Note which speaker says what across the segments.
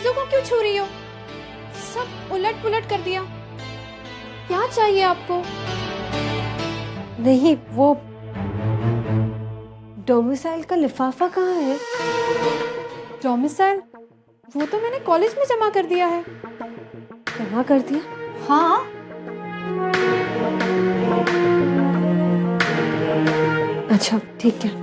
Speaker 1: चीजों को क्यों छू रही हो? सब उलट पुलट कर दिया। क्या चाहिए आपको?
Speaker 2: नहीं, वो डोमिसाइल का लिफाफा कहाँ है?
Speaker 1: डोमिसाइल? वो तो मैंने कॉलेज में जमा कर दिया है।
Speaker 2: जमा कर दिया?
Speaker 1: हाँ।
Speaker 2: अच्छा, ठीक है।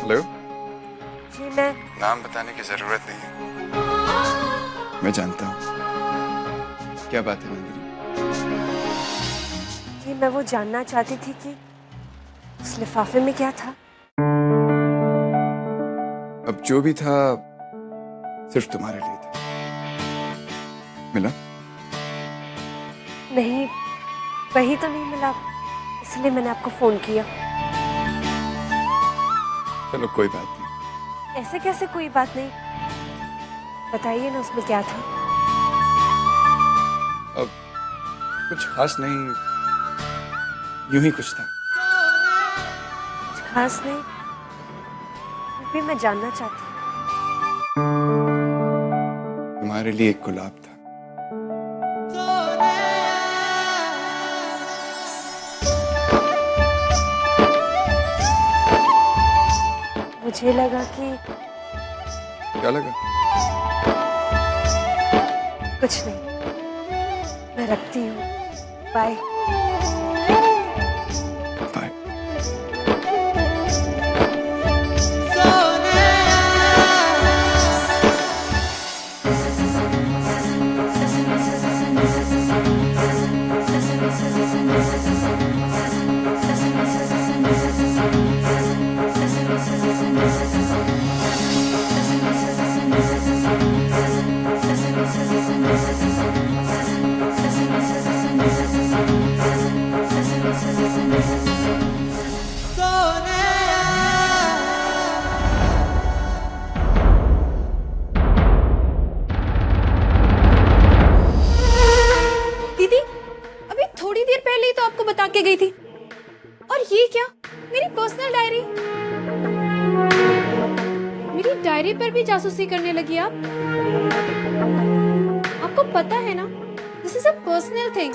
Speaker 3: हेलो।
Speaker 2: जी, मैं
Speaker 3: नाम बताने की जरूरत नहीं है, मैं जानता हूँ। क्या बात है नंदिनी?
Speaker 2: जी, मैं वो जानना चाहती थी कि उस लिफाफे में क्या था।
Speaker 3: अब जो भी था सिर्फ तुम्हारे लिए था। मिला?
Speaker 2: नहीं, वही तो नहीं मिला, इसलिए मैंने आपको फोन किया।
Speaker 3: चलो कोई बात नहीं।
Speaker 2: ऐसे कैसे कोई बात नहीं, बताइए ना उसमें क्या था।
Speaker 3: अब कुछ खास नहीं, यूं ही कुछ था।
Speaker 2: कुछ खास नहीं, फिर भी मैं जानना चाहती हूँ।
Speaker 3: तुम्हारे लिए एक गुलाब था।
Speaker 2: मुझे लगा कि
Speaker 3: क्या लगा?
Speaker 2: कुछ नहीं, मैं रखती हूँ। बाय।
Speaker 3: बाय।
Speaker 1: दीदी, अभी थोड़ी देर पहले ही तो आपको बता के गई थी। और ये क्या? मेरी पर्सनल डायरी। मेरी डायरी पर भी जासूसी करने लगी आप। आपको पता है ना, this is a personal thing.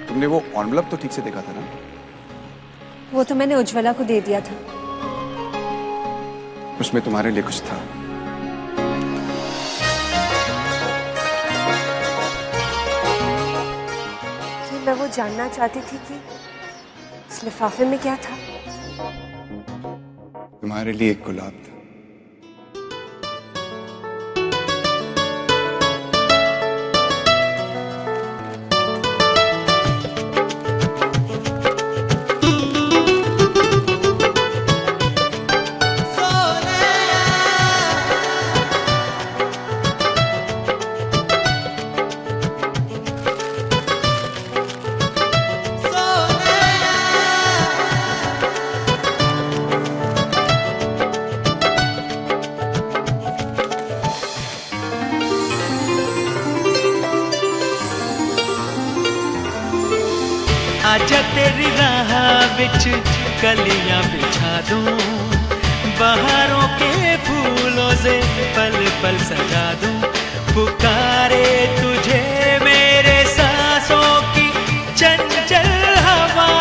Speaker 3: तुमने वो एनवलप तो ठीक से देखा था ना?
Speaker 2: वो तो मैंने उज्ज्वला को दे दिया था।
Speaker 3: उसमें तुम्हारे लिए कुछ था।
Speaker 2: जी, मैं वो जानना चाहती थी कि उस लिफाफे में क्या था।
Speaker 3: तुम्हारे लिए एक गुलाब था।
Speaker 4: आजा तेरी राह बिच कलियां बिछा दूं, बहारों के फूलों से पल पल सजा दूं। पुकारे तुझे मेरे सांसों की चंचल हवा।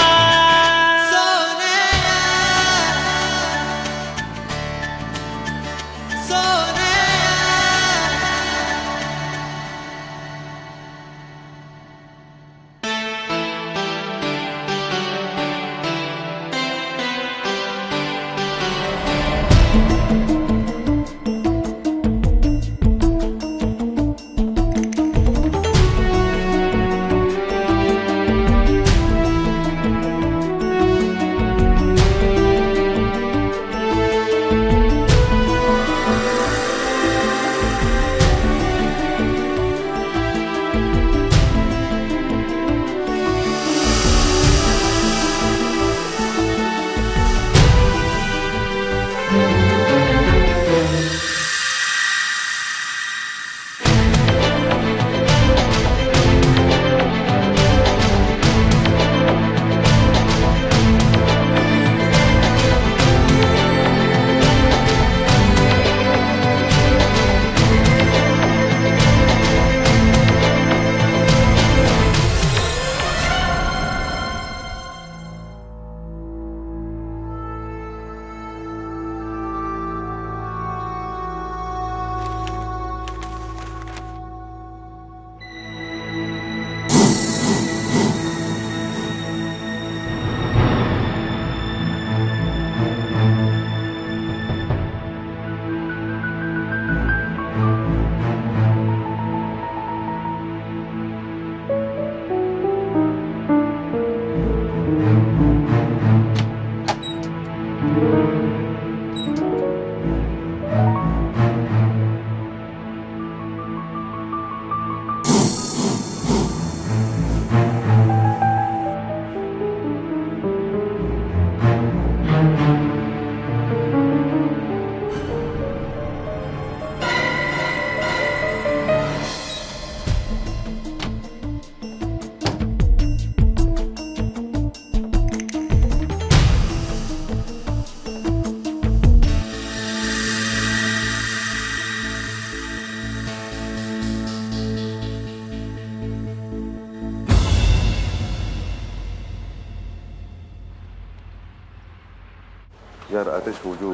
Speaker 5: यार आतिश, वो जो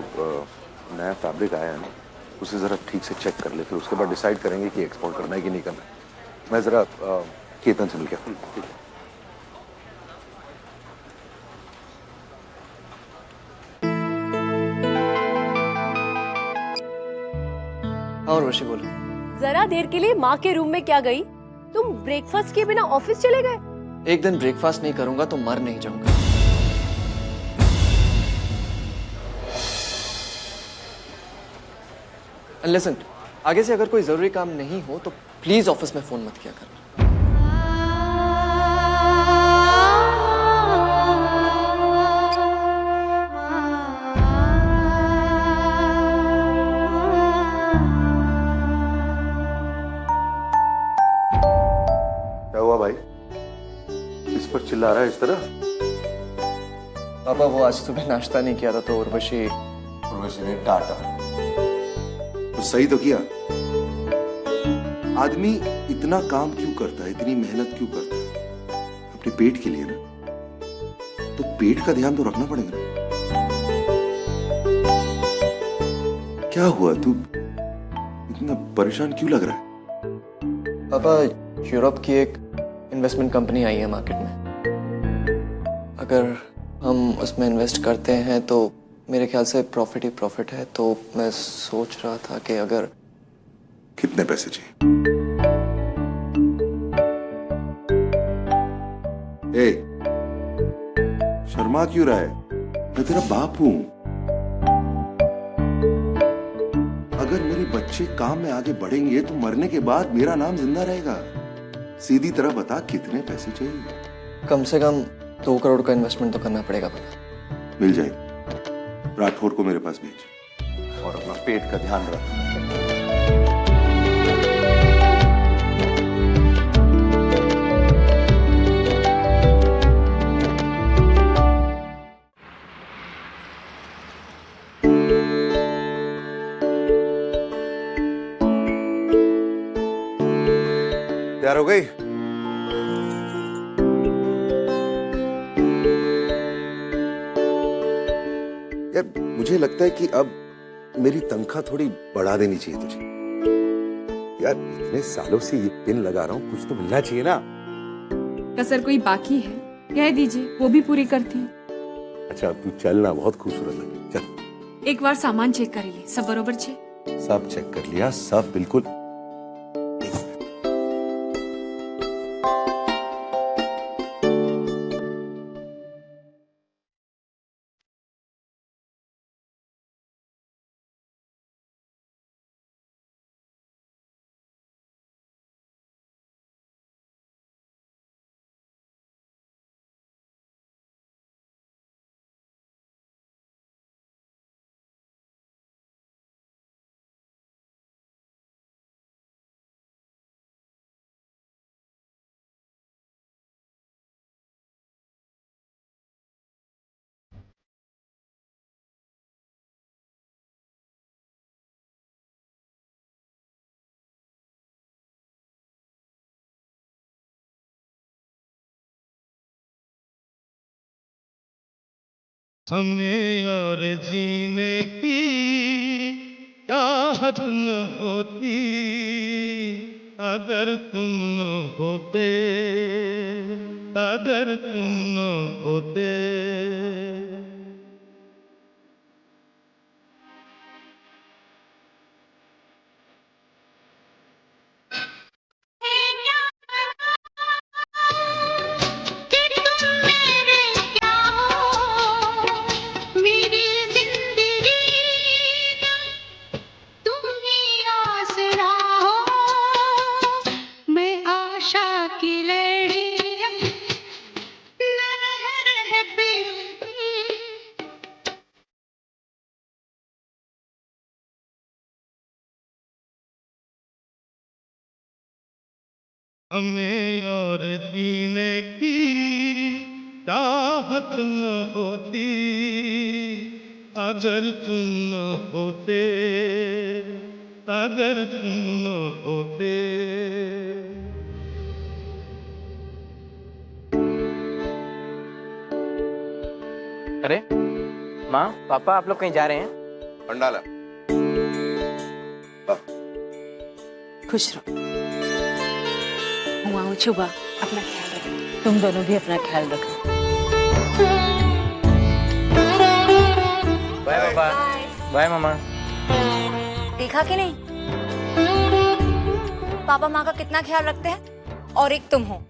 Speaker 5: नया फैब्रिक आया है ना, उसे ज़रा ठीक से चेक कर ले, फिर उसके बाद डिसाइड करेंगे कि एक्सपोर्ट करना है कि नहीं करना है। मैं ज़रा केतन से मिल गया। ठीक है।
Speaker 6: और वशी बोलो।
Speaker 2: जरा देर के लिए माँ के रूम में क्या गई? तुम ब्रेकफास्ट किए बिना ऑफिस चले गए?
Speaker 6: एक दिन ब्रेकफास्ट नहीं करूंगा तो मर नहीं जाऊंगा। लिसन, आगे से अगर कोई जरूरी काम नहीं हो तो प्लीज ऑफिस में फोन मत किया करना।
Speaker 5: क्या हुआ भाई, इस पर चिल्ला रहा है इस तरह?
Speaker 6: पापा वो आज सुबह नाश्ता नहीं किया था तो उर्वशी
Speaker 5: ने डांटा तो सही तो किया। आदमी इतना काम क्यों करता है, इतनी मेहनत क्यों करता है? अपने पेट के लिए ना, तो पेट का ध्यान तो रखना पड़ेगा ना। क्या हुआ, तू इतना परेशान क्यों लग रहा है?
Speaker 6: पापा यूरोप की एक इन्वेस्टमेंट कंपनी आई है मार्केट में। अगर हम उसमें इन्वेस्ट करते हैं तो मेरे ख्याल से प्रॉफिट ही प्रॉफिट है, तो मैं सोच रहा था कि अगर।
Speaker 5: कितने पैसे चाहिए? ए, शर्मा क्यों रहा है? मैं तेरा बाप हूं। अगर मेरे बच्चे काम में आगे बढ़ेंगे तो मरने के बाद मेरा नाम जिंदा रहेगा। सीधी तरह बता, कितने पैसे चाहिए?
Speaker 6: कम से कम 2 करोड़ का इन्वेस्टमेंट तो करना पड़ेगा पापा।
Speaker 5: मिल जाएगा। राठौर को मेरे पास भेज और अपना पेट का ध्यान रख। तैयार हो गई? यार मुझे लगता है कि अब मेरी तनख्वाह थोड़ी बढ़ा देनी चाहिए तुझे। यार इतने सालों से ये पिन लगा रहा हूँ, कुछ तो मिलना चाहिए ना।
Speaker 7: कसर कोई बाकी है कह दीजिए, वो भी पूरी करती हूँ।
Speaker 5: अच्छा अब तू चलना, बहुत खूबसूरत लगी। चल
Speaker 7: एक बार सामान चेक कर ले, सब बरोबर छे?
Speaker 5: सब चेक कर लिया, सब बिल्कुल।
Speaker 8: हमें और जीने की चाहत न होती अगर तुम न होते, अगर तुम न होते। हमें और जीने की चाहत न होती अगर तुम न होते, अगर तुम न होते।
Speaker 6: अरे
Speaker 9: माँ पापा आप लोग कहीं जा रहे हैं?
Speaker 5: पंडाला।
Speaker 10: खुश रहो। हुआ शुभा अपना ख्याल रखो। तुम दोनों भी अपना ख्याल रखो।
Speaker 9: बाय पापा। बाय मामा।
Speaker 1: देखा कि नहीं पापा माँ का कितना ख्याल रखते हैं, और एक तुम हो।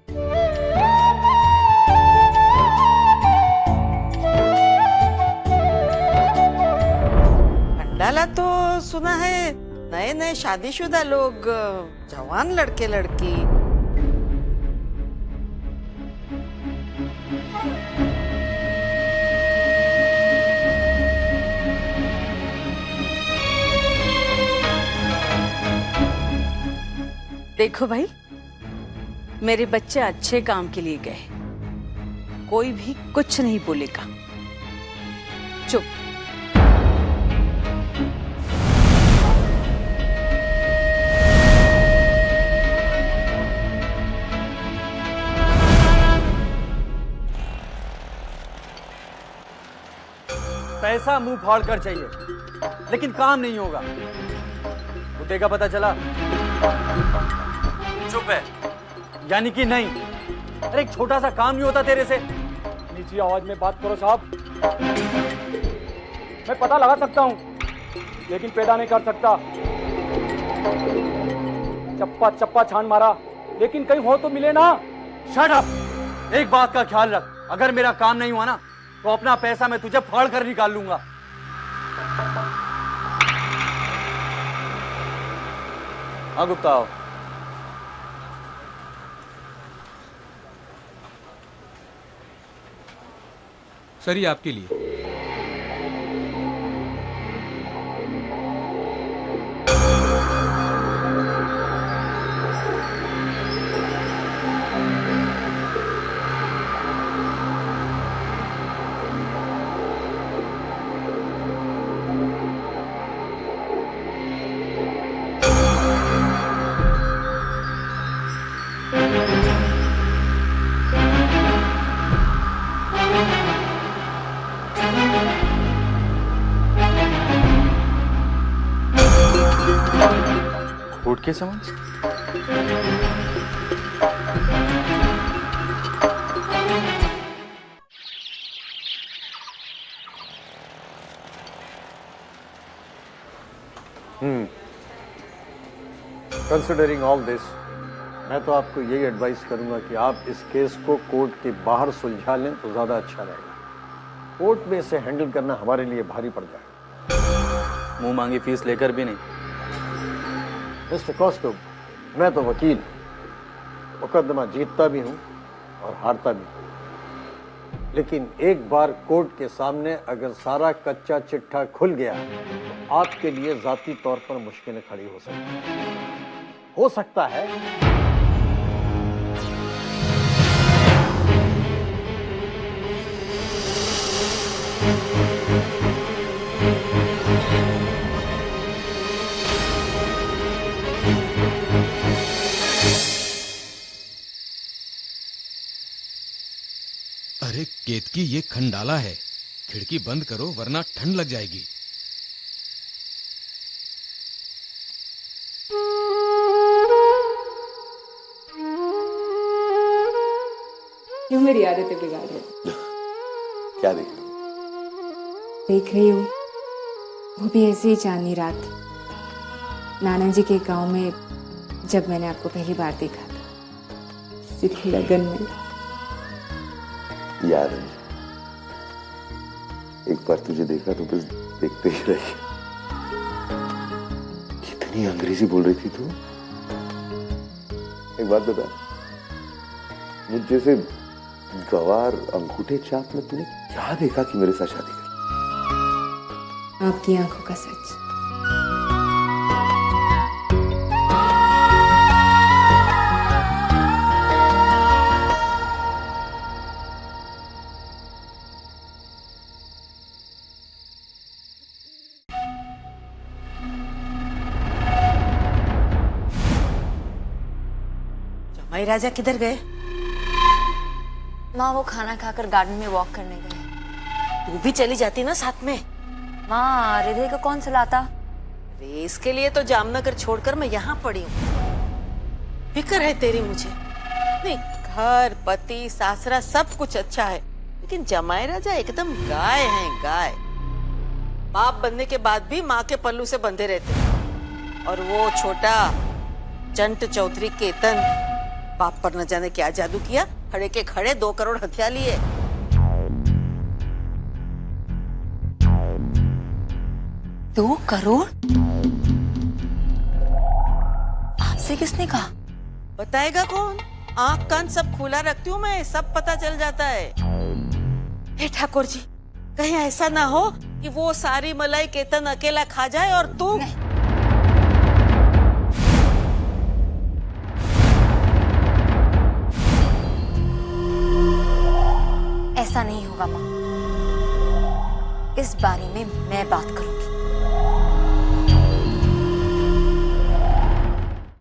Speaker 10: पंडाला तो सुना है नए नए शादीशुदा लोग, जवान लड़के लड़की। देखो भाई, मेरे बच्चे अच्छे काम के लिए गए, कोई भी कुछ नहीं बोलेगा। चुप।
Speaker 11: पैसा मुंह फाड़ कर चाहिए, लेकिन काम नहीं होगा। मुद्दे का पता चला? चुप है, यानी कि नहीं। अरे एक छोटा सा काम नहीं होता तेरे से? नीची आवाज में बात करो साहब। मैं पता लगा सकता हूं, लेकिन पैदा नहीं कर सकता। चप्पा चप्पा छान मारा, लेकिन कहीं हो तो मिले ना। Shut up. एक बात का ख्याल रख, अगर मेरा काम नहीं हुआ ना तो अपना पैसा मैं तुझे फाड़ कर निकाल लूंगा। हाँ गुप्ता आओ।
Speaker 12: सर ये आपके लिए।
Speaker 5: कोर्ट के समझ?
Speaker 13: कंसिडरिंग ऑल दिस, मैं तो आपको यही एडवाइस करूंगा कि आप इस केस को कोर्ट के बाहर सुलझा लें तो ज्यादा अच्छा रहेगा। कोर्ट में इसे हैंडल करना हमारे लिए भारी पड़ जाएगा।
Speaker 11: मुंह मांगी फीस लेकर भी नहीं।
Speaker 13: मिस्टर कॉस्टो, मैं तो वकील हूं, मुकदमा जीतता भी हूं और हारता भी हूं। लेकिन एक बार कोर्ट के सामने अगर सारा कच्चा चिट्ठा खुल गया तो आपके लिए जाती तौर पर मुश्किलें खड़ी हो सकती हैं। हो सकता है
Speaker 12: अरे केतकी, ये खंडाला है, खिड़की बंद करो वरना ठंड लग जाएगी।
Speaker 7: क्यों मेरी आदतें बिगाड़ रहे हो?
Speaker 5: क्या देख रही?
Speaker 7: देख रही हूँ, वो भी ऐसी ही चांदनी रात, नाना जी के गांव में, जब मैंने आपको पहली बार देखा था, किसी लगन में।
Speaker 5: याद है, एक बार तुझे देखा तो बस देखते ही रह गया। कितनी अंग्रेजी बोल रही थी तू। एक बात बता, मुझ जैसे गवार अंगूठे छाप में तूने क्या देखा कि मेरे साथ शादी करी?
Speaker 7: आपकी आंखों का सच।
Speaker 10: जमाई राजा किधर गए?
Speaker 1: माँ वो खाना खाकर गार्डन में वॉक करने गए।
Speaker 10: तू भी चली जाती ना साथ में।
Speaker 1: माँ हृदय को कौन सुलाता?
Speaker 10: अरे इसके लिए तो जामनगर छोड़कर मैं यहाँ पड़ी हूँ। फिक्र है तेरी मुझे। नहीं, घर पति सासरा सब कुछ अच्छा है, लेकिन जमाई राजा एकदम गाय हैं, गाय। बाप बनने के बाद भी माँ के पल्लू से बंधे रहते हैं। और वो छोटा जंट चौधरी केतन, बाप पर न जाने क्या जादू किया, खड़े के खड़े 2 करोड़ हथिया लिए।
Speaker 1: 2 करोड़? आपसे किसने कहा?
Speaker 10: बताएगा कौन? आंख कान सब खुला रखती हूँ मैं, सब पता चल जाता है। हे ठाकुर जी, कहीं ऐसा ना हो कि वो सारी मलाई केतन अकेला खा जाए और तू।
Speaker 1: ऐसा नहीं होगा माँ, इस बारे में मैं बात करूँ।